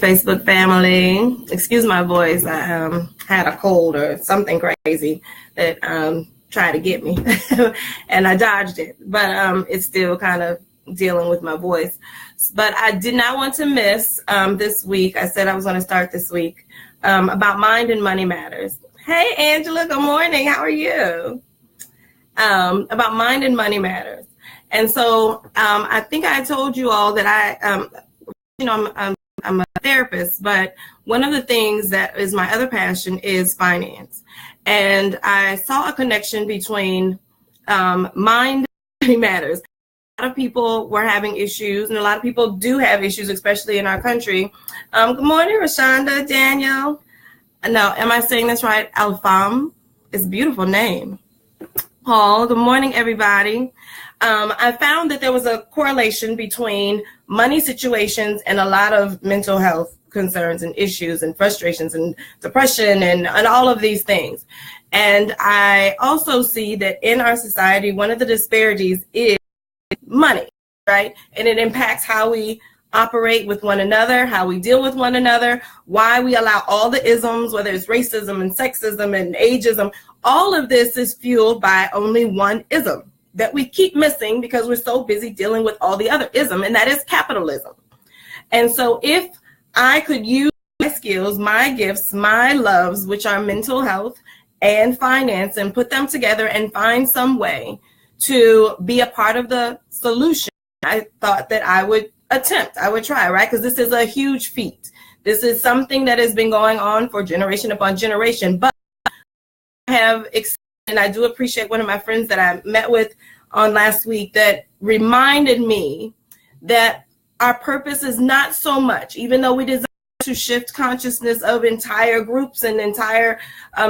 Facebook family. Excuse my voice. I had a cold or something crazy that tried to get me, and I dodged it. But it's still kind of dealing with my voice. But I did not want to miss this week. I said I was going to start this week about Mind and Money Matters. Hey, Angela. Good morning. How are you? About Mind and Money Matters. And so I think I told you all that I'm a therapist, but one of the things that is my other passion is finance. And I saw a connection between mind and money matters. A lot of people were having issues, and a lot of people do have issues, especially in our country. Good morning, Rashonda, Daniel. No, am I saying this right? Alfam is a beautiful name. Paul, good morning, everybody. I found that there was a correlation between money situations and a lot of mental health concerns and issues and frustrations and depression and all of these things. And I also see that in our society, one of the disparities is money, right? And it impacts how we operate with one another, how we deal with one another, why we allow all the isms, whether it's racism and sexism and ageism. All of this is fueled by only one ism that we keep missing because we're so busy dealing with all the other ism, and that is capitalism. And so if I could use my skills, my gifts, my loves, which are mental health and finance, and put them together and find some way to be a part of the solution, I thought that I would try, right? Because this is a huge feat. This is something that has been going on for generation upon generation, but I have and I do appreciate one of my friends that I met with on last week that reminded me that our purpose is not so much, even though we desire to shift consciousness of entire groups and entire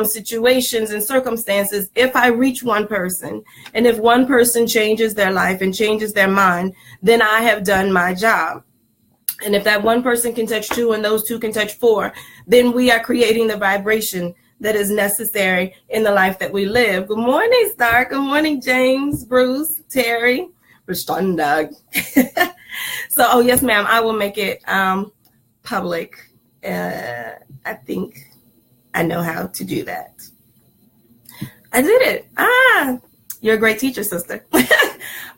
situations and circumstances. If I reach one person, and if one person changes their life and changes their mind, then I have done my job. And if that one person can touch two and those two can touch four, then we are creating the vibration that is necessary in the life that we live. Good morning, Star. Good morning, James, Bruce, Terry, Rashonda. So, oh, yes, ma'am, I will make it public. I think I know how to do that. I did it. You're a great teacher, sister.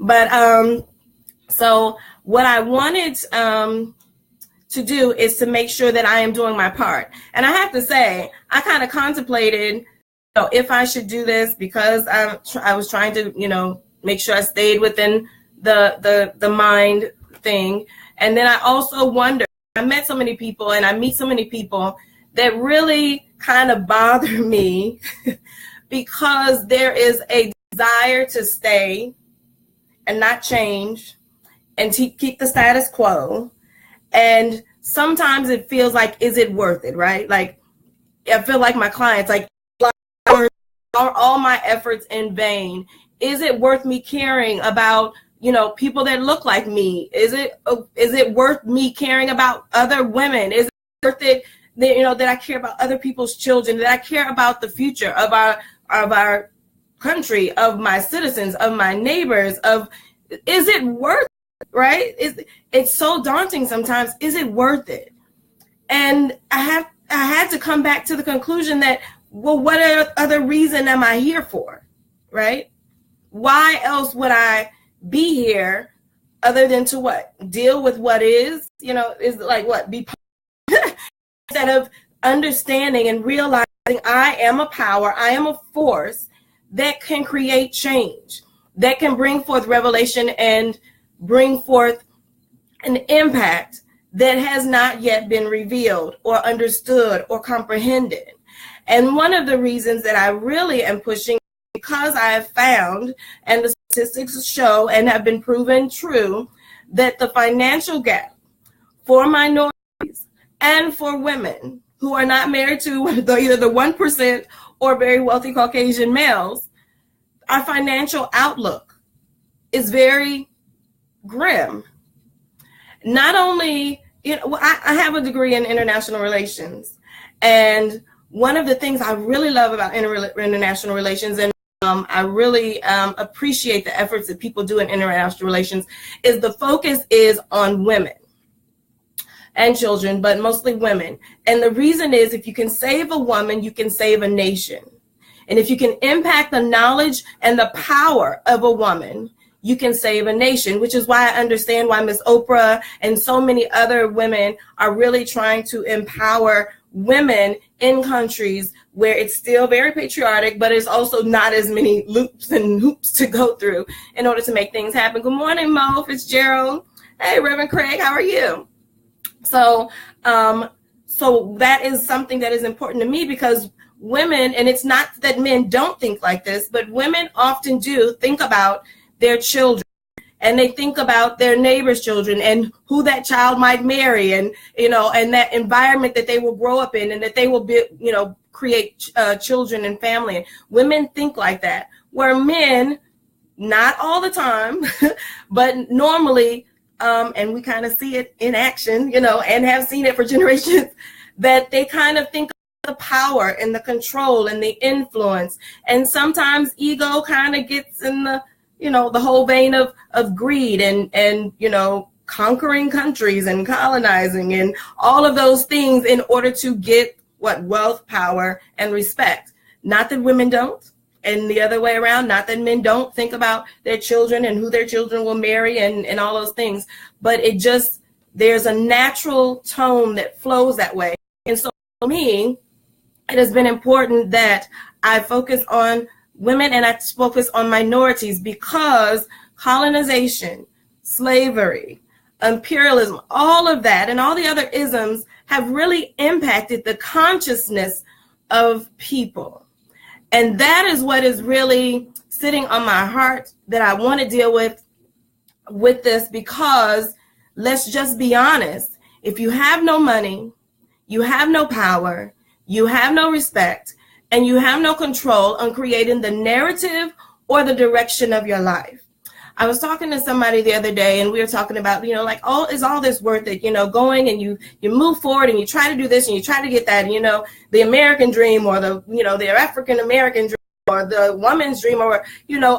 But so what I wanted to do is to make sure that I am doing my part. And I have to say, I kind of contemplated, if I should do this because I was trying to, make sure I stayed within the mind thing. And then I also wondered, I met so many people and I meet so many people that really kind of bother me because there is a desire to stay and not change and to keep the status quo. And sometimes it feels like, is it worth it, right? Like, I feel like my clients, like, are all my efforts in vain? Is it worth me caring about, people that look like me? Is it worth me caring about other women? Is it worth it, that I care about other people's children, that I care about the future of our country, of my citizens, of my neighbors, is it worth it, right? It's so daunting sometimes. Is it worth it? And I had to come back to the conclusion that, well, what other reason am I here for, right? Why else would I be here other than to what? Deal with what is, is like what? Be instead of understanding and realizing I am a power, I am a force that can create change, that can bring forth revelation and bring forth an impact that has not yet been revealed or understood or comprehended. And one of the reasons that I really am pushing, because I have found, and the statistics show and have been proven true, that the financial gap for minorities and for women who are not married to either the 1% or very wealthy Caucasian males, our financial outlook is very grim. Not only, I have a degree in international relations, and one of the things I really love about international relations, and I really appreciate the efforts that people do in international relations, is the focus is on women. and children, but mostly women. And the reason is, if you can save a woman, you can save a nation. And if you can impact the knowledge and the power of a woman, you can save a nation, which is why I understand why Miss Oprah and so many other women are really trying to empower women in countries where it's still very patriotic, but it's also not as many loops and hoops to go through in order to make things happen. Good morning, Mo Fitzgerald. Hey, Reverend Craig, how are you? So that is something that is important to me, because women, and it's not that men don't think like this, but women often do think about their children, and they think about their neighbor's children and who that child might marry, and and that environment that they will grow up in, and that they will be, create children and family. And women think like that, where men, not all the time, but normally, and we kind of see it in action, and have seen it for generations, that they kind of think the power and the control and the influence, and sometimes ego kind of gets in the the whole vein of greed and conquering countries and colonizing and all of those things in order to get wealth, power, and respect. Not that women don't, and the other way around, not that men don't think about their children and who their children will marry and all those things, but there's a natural tone that flows that way. And so for me, it has been important that I focus on women and I focus on minorities, because colonization, slavery, imperialism, all of that, and all the other isms have really impacted the consciousness of people. And that is what is really sitting on my heart, that I want to deal with this, because let's just be honest. If you have no money, you have no power, you have no respect, and you have no control on creating the narrative or the direction of your life. I was talking to somebody the other day, and we were talking about, is all this worth it? Going and you move forward and you try to do this and you try to get that, the American dream, or the African American dream, or the woman's dream, or,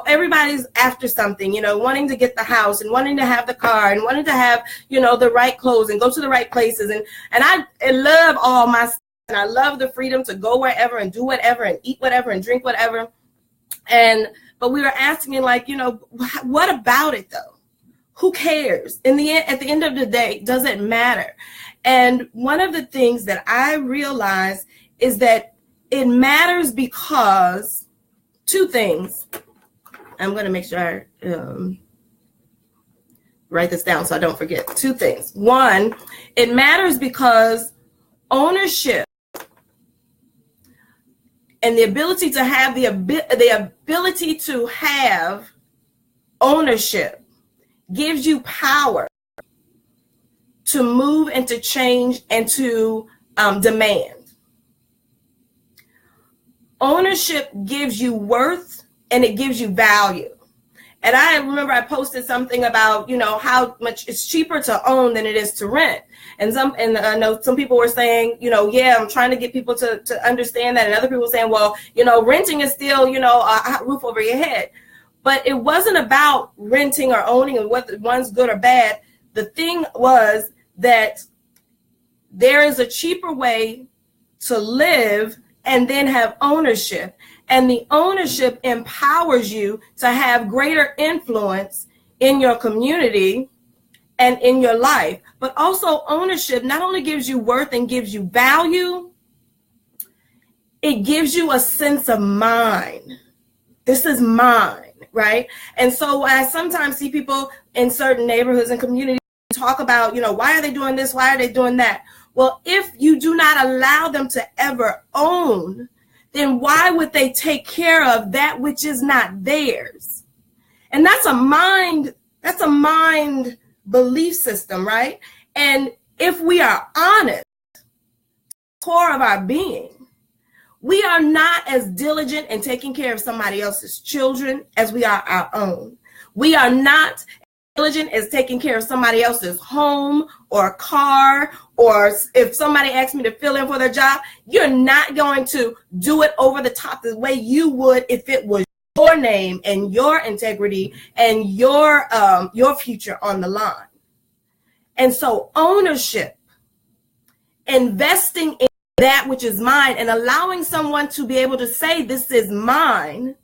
everybody's after something, wanting to get the house and wanting to have the car and wanting to have, the right clothes and go to the right places. And I love all my stuff, and I love the freedom to go wherever and do whatever and eat whatever and drink whatever. But we were asking, what about it though? Who cares? At the end of the day, does it matter? And one of the things that I realized is that it matters because two things. I'm going to make sure I write this down so I don't forget. Two things. One, it matters because ownership and the ability to have the ability to have ownership gives you power to move and to change and to demand. Ownership gives you worth and it gives you value. And I remember I posted something about, how much it's cheaper to own than it is to rent. And I know some people were saying, I'm trying to get people to understand that. And other people were saying, well, renting is still, a roof over your head. But it wasn't about renting or owning and whether one's good or bad. The thing was that there is a cheaper way to live and then have ownership. And the ownership empowers you to have greater influence in your community and in your life. But also ownership not only gives you worth and gives you value, it gives you a sense of mine. This is mine, right? And so I sometimes see people in certain neighborhoods and communities talk about, why are they doing this? Why are they doing that? Well, if you do not allow them to ever own, then why would they take care of that which is not theirs? And that's a mind belief system, right? And if we are honest, core of our being, we are not as diligent in taking care of somebody else's children as we are our own. We are not diligent as taking care of somebody else's home or car, or if somebody asks me to fill in for their job, you're not going to do it over the top the way you would if it was your name and your integrity and your future on the line. And so ownership investing in that which is mine and allowing someone to be able to say, this is mine,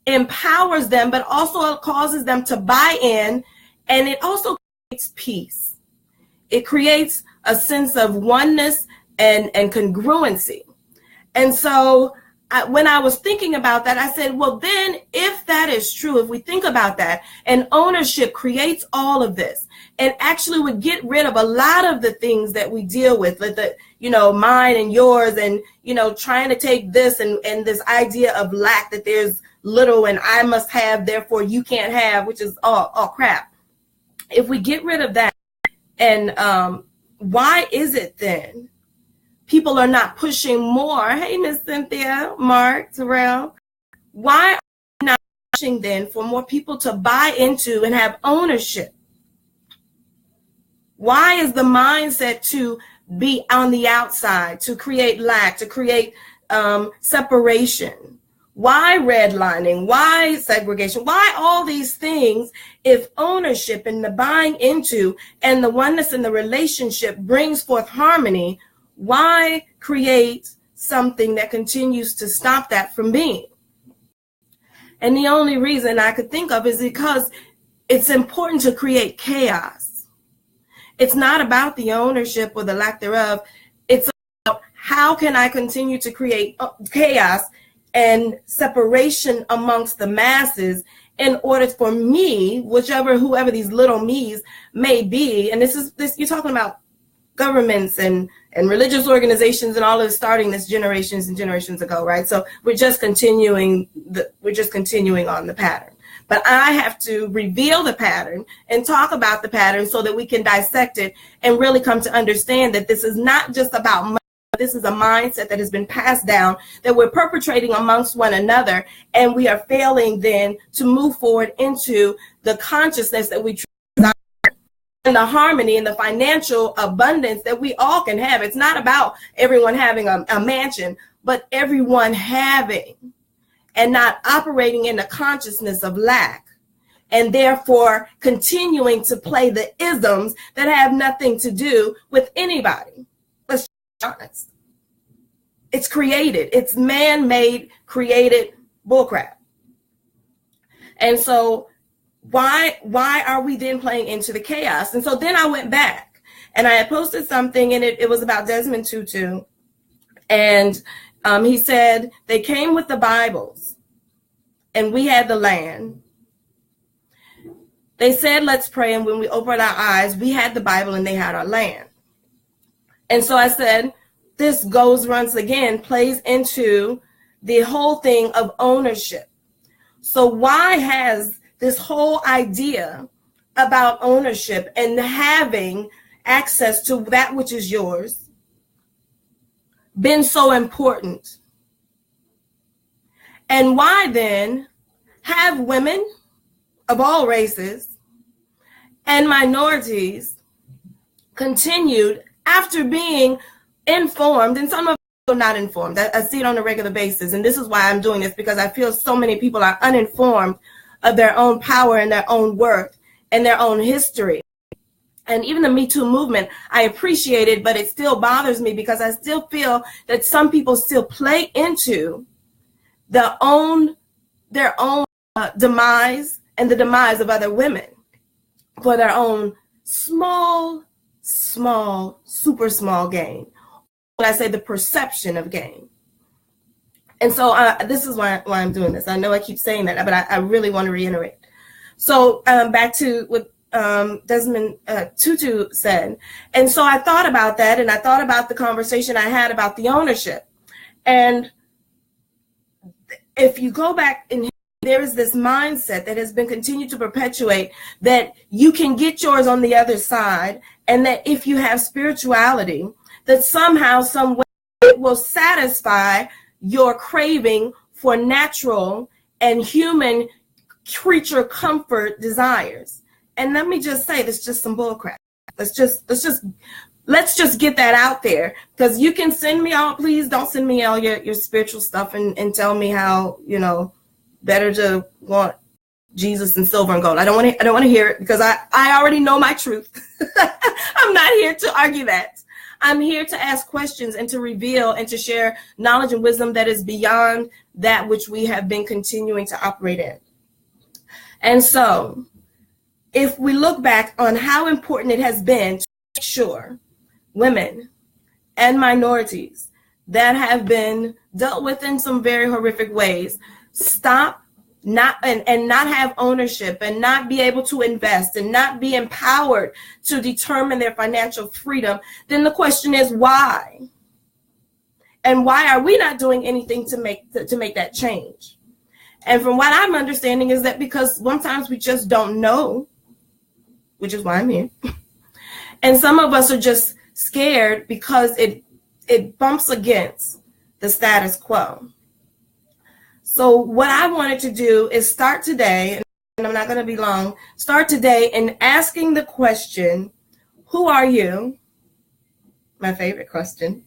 empowers them, but also causes them to buy in. And it also creates peace. It creates a sense of oneness and congruency. And so when I was thinking about that, I said, well, then if that is true, if we think about that, and ownership creates all of this, and actually would get rid of a lot of the things that we deal with the, mine and yours, and, trying to take this and this idea of lack, that there's little and I must have, therefore you can't have, which is all crap. If we get rid of that, and why is it then people are not pushing more? Hey, Miss Cynthia, Mark, Terrell, why are we not pushing then for more people to buy into and have ownership? Why is the mindset to be on the outside, to create lack, to create separation? Why redlining? Why segregation? Why all these things if ownership and the buying into and the oneness in the relationship brings forth harmony? Why create something that continues to stop that from being? And the only reason I could think of is because it's important to create chaos. It's not about the ownership or the lack thereof. It's about how can I continue to create chaos and separation amongst the masses in order for me, whoever these little me's may be. And this you're talking about governments and religious organizations and all of this starting this generations and generations ago, right? So we're just continuing on the pattern. But I have to reveal the pattern and talk about the pattern so that we can dissect it and really come to understand that this is not just about money. This is a mindset that has been passed down that we're perpetrating amongst one another, and we are failing then to move forward into the consciousness that we desire and the harmony and the financial abundance that we all can have. It's not about everyone having a mansion, but everyone having and not operating in the consciousness of lack, and therefore continuing to play the isms that have nothing to do with anybody. Let's be honest. It's created. It's man-made, created bullcrap. And so why are we then playing into the chaos? And so then I went back and I had posted something, and it was about Desmond Tutu. And he said they came with the Bibles and we had the land. They said, let's pray. And when we opened our eyes, we had the Bible and they had our land. And so I said, this plays into the whole thing of ownership. So why has this whole idea about ownership and having access to that which is yours been so important? And why then have women of all races and minorities continued after being informed, and some of them are not informed. I see it on a regular basis, and this is why I'm doing this, because I feel so many people are uninformed of their own power and their own worth and their own history. And even the Me Too movement, I appreciate it, but it still bothers me because I still feel that some people still play into their own demise and the demise of other women for their own small, super small gain. When I say the perception of gain. And so this is why I'm doing this. I know I keep saying that, but I really want to reiterate. So back to what Desmond Tutu said. And so I thought about that, and I thought about the conversation I had about the ownership. And if you go back in, there is this mindset that has been continued to perpetuate that you can get yours on the other side, and that if you have spirituality, that somehow, some way, it will satisfy your craving for natural and human creature comfort desires. And let me just say, that's just some bullcrap. Let's just get that out there, because you can send me all, please don't send me all your spiritual stuff and tell me how, better to want Jesus and silver and gold. I don't want to hear it, because I already know my truth. I'm not here to argue that. I'm here to ask questions and to reveal and to share knowledge and wisdom that is beyond that which we have been continuing to operate in. And so, if we look back on how important it has been to make sure women and minorities that have been dealt with in some very horrific ways stop not have ownership and not be able to invest and not be empowered to determine their financial freedom, then the question is why? And why are we not doing anything to make that change? And from what I'm understanding is that because sometimes we just don't know, which is why I'm here. And some of us are just scared because it bumps against the status quo. So what I wanted to do is start today, and I'm not going to be long, start today in asking the question, who are you? My favorite question.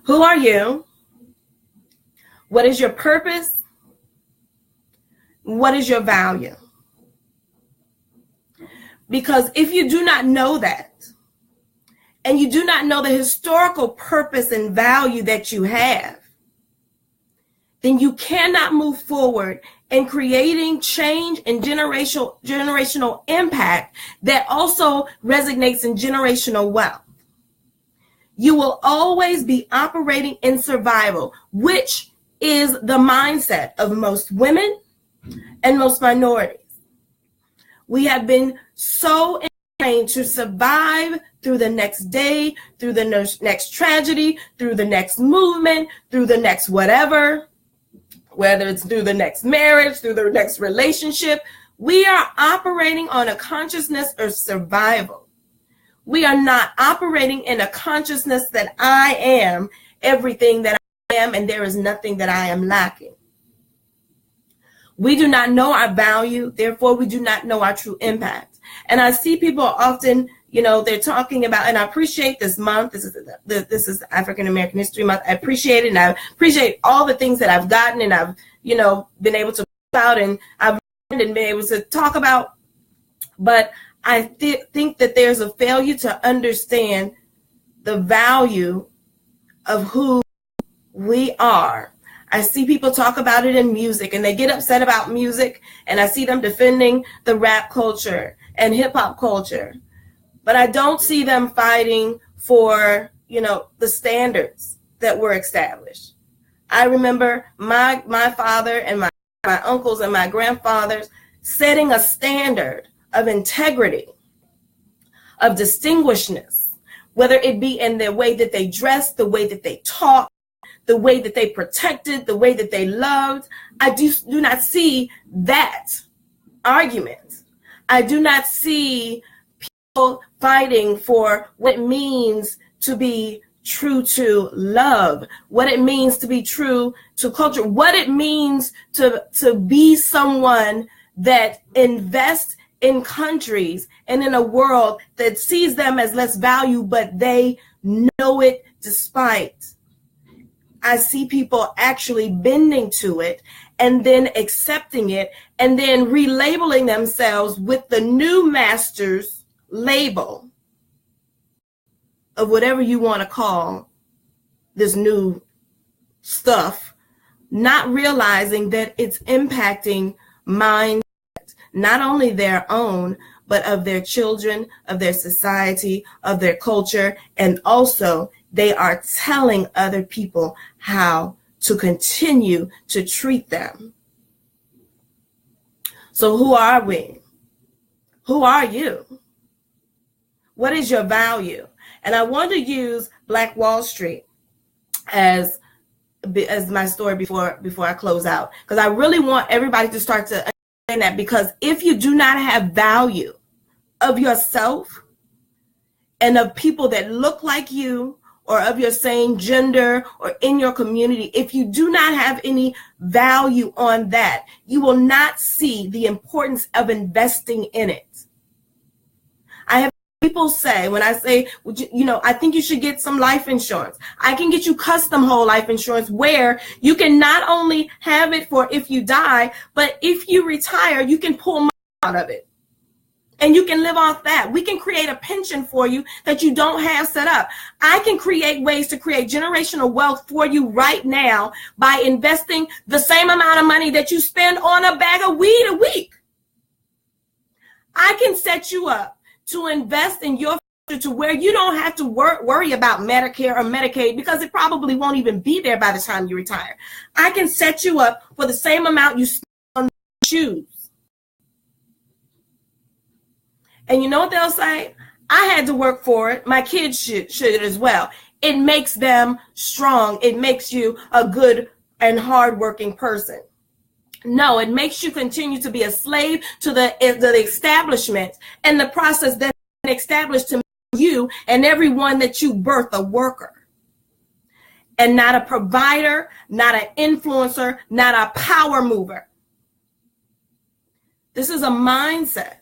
Who are you? What is your purpose? What is your value? Because if you do not know that, and you do not know the historical purpose and value that you have, then you cannot move forward in creating change and generational impact that also resonates in generational wealth. You will always be operating in survival, which is the mindset of most women and most minorities. We have been so trained to survive through the next day, through the next tragedy, through the next movement, through the next whatever, whether it's through the next marriage, through the next relationship. We are operating on a consciousness of survival. We are not operating in a consciousness that I am everything that I am and there is nothing that I am lacking. We do not know our value, therefore we do not know our true impact. And I see people often, they're talking about, and I appreciate this month. This is African American History Month. I appreciate it, and I appreciate all the things that I've gotten and I've, been able to about and I've learned and been able to talk about. But I think that there's a failure to understand the value of who we are. I see people talk about it in music and they get upset about music, and I see them defending the rap culture and hip hop culture. But I don't see them fighting for, the standards that were established. I remember my father and my uncles and my grandfathers setting a standard of integrity, of distinguishedness, whether it be in the way that they dressed, the way that they talked, the way that they protected, the way that they loved. I do not see that argument. I do not see people fighting for what it means to be true to love, what it means to be true to culture, what it means to be someone that invests in countries and in a world that sees them as less value, but they know it despite. I see people actually bending to it and then accepting it and then relabeling themselves with the new master's label of whatever you want to call this new stuff, not realizing that it's impacting minds, not only their own, but of their children, of their society, of their culture, and also they are telling other people how to continue to treat them. So who are we? Who are you? What is your value? And I want to use Black Wall Street as my story before I close out, because I really want everybody to start to understand that, because if you do not have value of yourself and of people that look like you or of your same gender or in your community, if you do not have any value on that, you will not see the importance of investing in it. I have people say, when I say, I think you should get some life insurance. I can get you custom whole life insurance where you can not only have it for if you die, but if you retire, you can pull money out of it and you can live off that. We can create a pension for you that you don't have set up. I can create ways to create generational wealth for you right now by investing the same amount of money that you spend on a bag of weed a week. I can set you up to invest in your future to where you don't have to worry about Medicare or Medicaid, because it probably won't even be there by the time you retire. I can set you up for the same amount you spend on shoes. And you know what they'll say? I had to work for it. My kids should as well. It makes them strong. It makes you a good and hardworking person. No, it makes you continue to be a slave to the establishment and the process that's been established to make you and everyone that you birth a worker. And not a provider, not an influencer, not a power mover. This is a mindset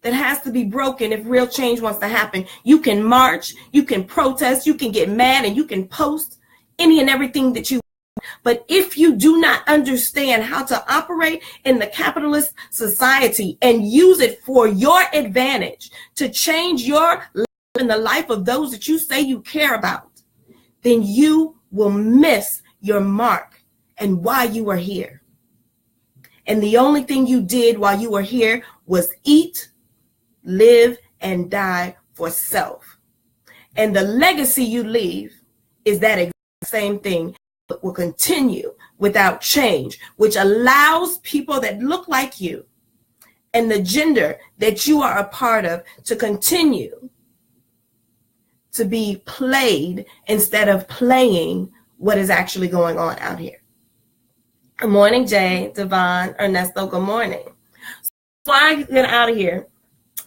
that has to be broken if real change wants to happen. You can march, you can protest, you can get mad, and you can post any and everything that you want. But if you do not understand how to operate in the capitalist society and use it for your advantage to change your life and the life of those that you say you care about, then you will miss your mark and why you are here. And the only thing you did while you were here was eat, live, and die for self. And the legacy you leave is that exact same thing, but will continue without change, which allows people that look like you and the gender that you are a part of to continue to be played instead of playing what is actually going on out here. Good morning, Jay, Devon, Ernesto, good morning. So I get out of here.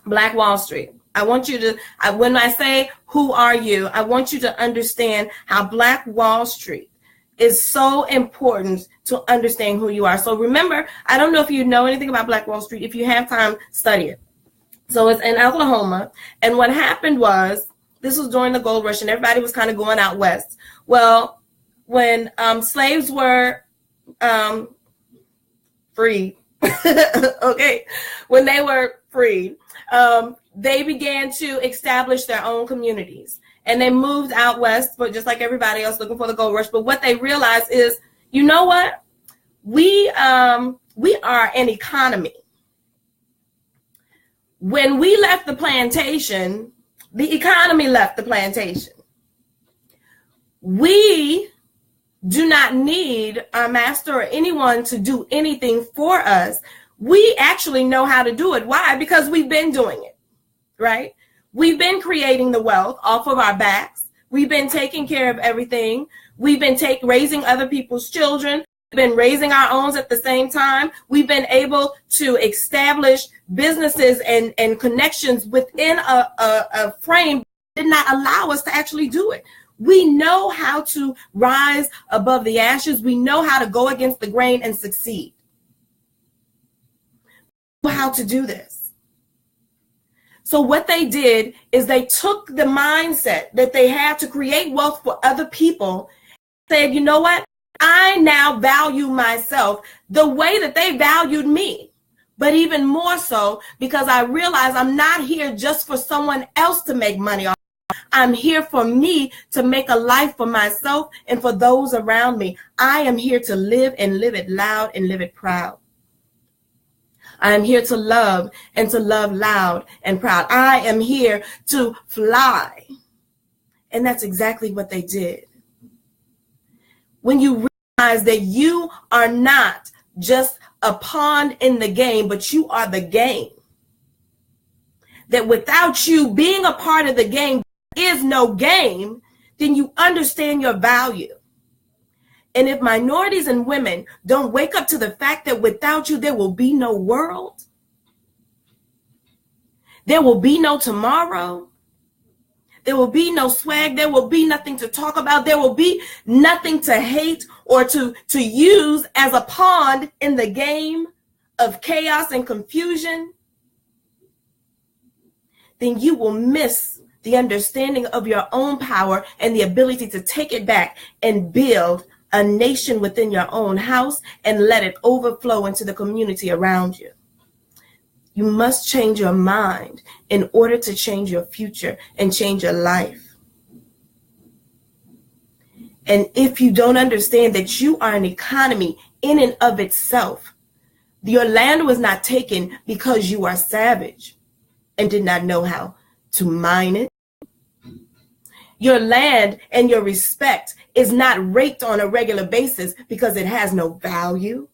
Black Wall Street. I want you to, when I say, who are you? I want you to understand how Black Wall Street is so important to understand who you are. So remember, I don't know if you know anything about Black Wall Street. If you have time, study it. So it's in Oklahoma. And what happened was, this was during the gold rush and everybody was kind of going out west. Well, when slaves were freed, okay, when they were freed, they began to establish their own communities, and they moved out west, but just like everybody else looking for the gold rush. But what they realized is, you know what? We are an economy. When we left the plantation, the economy left the plantation. We do not need our master or anyone to do anything for us. We actually know how to do it. Why? Because we've been doing it, right? We've been creating the wealth off of our backs. We've been taking care of everything. We've been raising other people's children. We've been raising our own at the same time. We've been able to establish businesses and connections within a frame that did not allow us to actually do it. We know how to rise above the ashes. We know how to go against the grain and succeed. How to do this. So what they did is they took the mindset that they had to create wealth for other people, said, you know what? I now value myself the way that they valued me, but even more so because I realize I'm not here just for someone else to make money off. I'm here for me to make a life for myself and for those around me. I am here to live and live it loud and live it proud. I am here to love and to love loud and proud. I am here to fly. And that's exactly what they did. When you realize that you are not just a pawn in the game, but you are the game. That without you being a part of the game, there is no game, then you understand your value. And if minorities and women don't wake up to the fact that without you, there will be no world, there will be no tomorrow, there will be no swag, there will be nothing to talk about, there will be nothing to hate or to use as a pawn in the game of chaos and confusion, then you will miss the understanding of your own power and the ability to take it back and build a nation within your own house and let it overflow into the community around you. You must change your mind in order to change your future and change your life. And if you don't understand that you are an economy in and of itself, your land was not taken because you are savage and did not know how to mine it. Your land and your respect is not raked on a regular basis because it has no value.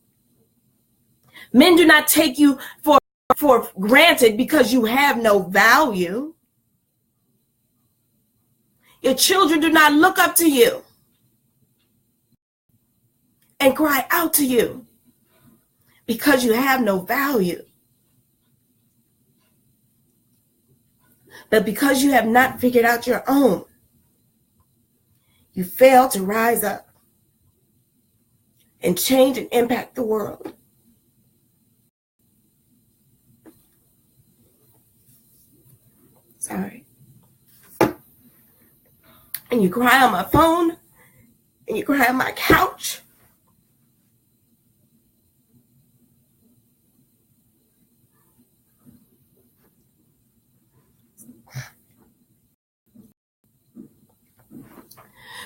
Men do not take you for granted because you have no value. Your children do not look up to you and cry out to you because you have no value. But because you have not figured out your own, you fail to rise up and change and impact the world. Sorry. And you cry on my phone, and you cry on my couch.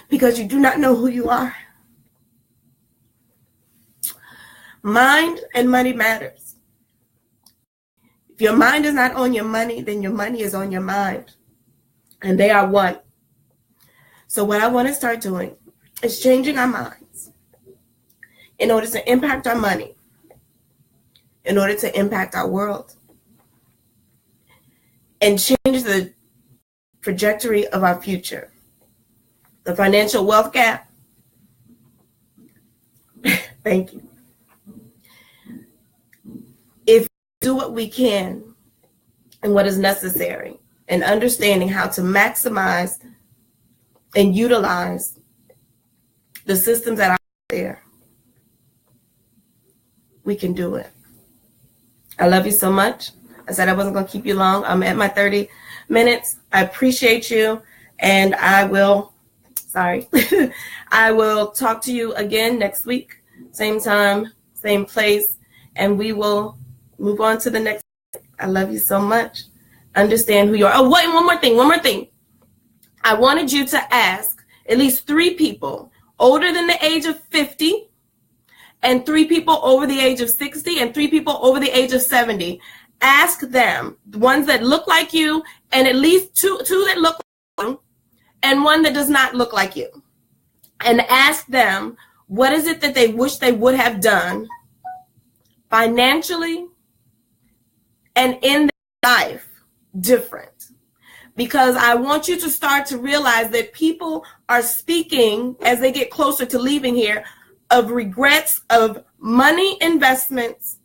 Because you do not know who you are. Mind and money matters. If your mind is not on your money, then your money is on your mind. And they are one. So what I want to start doing is changing our minds in order to impact our money, in order to impact our world, and change the trajectory of our future. The financial wealth gap. Thank you. If we do what we can and what is necessary, and understanding how to maximize and utilize the systems that are there, we can do it. I love you so much. I said I wasn't going to keep you long. I'm at my 30 minutes. I appreciate you, and I will talk to you again next week, same time, same place, and we will move on to the next. I love you so much. Understand who you are. Oh, wait, one more thing. I wanted you to ask at least 3 people older than the age of 50, and 3 people over the age of 60, and 3 people over the age of 70. Ask them, the ones that look like you, and at least two that look like you, and one that does not look like you. And ask them, what is it that they wish they would have done financially and in their life different? Because I want you to start to realize that people are speaking, as they get closer to leaving here, of regrets of money investments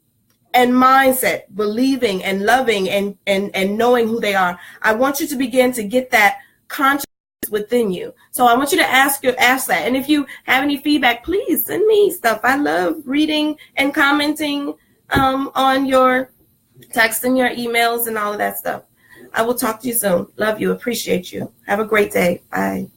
and mindset, believing and loving and knowing who they are. I want you to begin to get that consciousness within you. So I want you to ask that. And if you have any feedback, please send me stuff. I love reading and commenting on your text and your emails and all of that stuff. I will talk to you soon. Love you. Appreciate you. Have a great day. Bye.